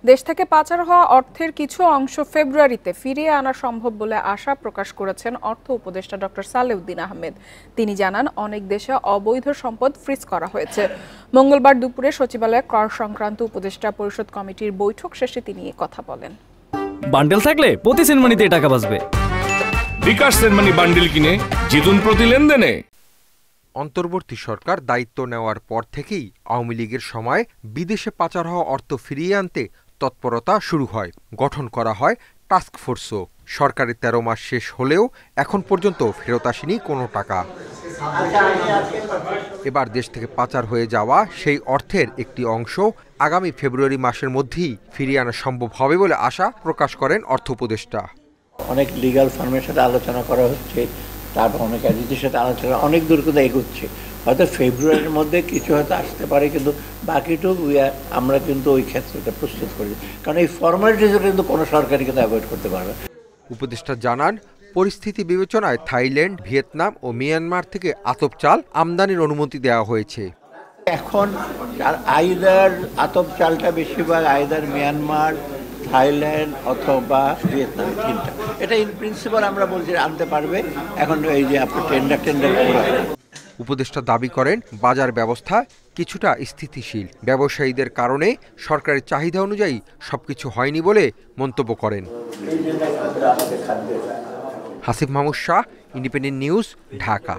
দেশ থেকে পাচার হওয়া অর্থের কিছু অংশ ফেব্রুয়ারিতে ফিরিয়ে আনা সম্ভব বলে আশা প্রকাশ করেছেন অর্থ উপদেষ্টা ডক্টর সালেউদ্দিন আহমেদ। তিনি জানান, অনেক দেশে অবৈধ সম্পদ ফ্রিজ করা হয়েছে। মঙ্গলবার দুপুরে সচিবালয়ে কর সংক্রান্ত উপদেষ্টা পরিষদ কমিটির বৈঠক শেষে তিনি এ কথা বলেন। বান্ডেল থাকলে প্রতি সেনমানিতে টাকা বাঁচবে। বিকাশ সেনমানি বান্ডেল কিনে জিতুন প্রতি লেনদেনে। অন্তর্বর্তী সরকার দায়িত্ব নেওয়ার পর থেকেই আওয়ামী লীগের সময় বিদেশে পাচার হওয়া অর্থ ফিরিয়ে আনতে তৎপরতা শুরু হয়। গঠন করা হয় টাস্কফোর্সও। সরকারের ১৩ মাস শেষ হলেও এখন পর্যন্ত ফেরত আসেনি কোনো টাকা। এবার দেশ থেকে পাচার হয়ে যাওয়া সেই অর্থের একটি অংশ আগামী ফেব্রুয়ারি মাসের মধ্যেই ফিরিয়ে আনা সম্ভব হবে বলে আশা প্রকাশ করেন অর্থ উপদেষ্টা। অনেক লিগ্যাল ফার্মের সাথে আলোচনা করা হচ্ছে, তারপর অনেক এজেন্সির সাথে আলোচনা অনেক দূর করে এগোচ্ছে। হয়তো ফেব্রুয়ারির মধ্যে কিছু হয়তো আসতে পারে, কিন্তু বাকিটুকু আমরা কিন্তু ওই ক্ষেত্রটা প্রস্তুত করি, কারণ এই ফর্মালিটিস কিন্তু কোনো সরকারই কিন্তু অ্যাভয়েড করতে পারবে। উপদেষ্টা জানান, পরিস্থিতি বিবেচনায় থাইল্যান্ড, ভিয়েতনাম ও মিয়ানমার থেকে আতপ চাল আমদানির অনুমতি দেওয়া হয়েছে। এখন আইদার আতপ চালটা বেশিরভাগ আইদার মিয়ানমার, থাইল্যান্ড অথবা ভিয়েতনাম, তিনটা। এটা ইন প্রিন্সিপাল আমরা বলছি আনতে পারবে। এখন এই যে আপনি টেন্ডার উপদেষ্টা দাবি করেন, বাজার ব্যবস্থা কিছুটা স্থিতিশীল। ব্যবসায়ীদের কারণে সরকারের চাহিদা অনুযায়ী সবকিছু হয়নি বলে মন্তব্য করেন। Hasif Mahmud Shah, independent news, Dhaka.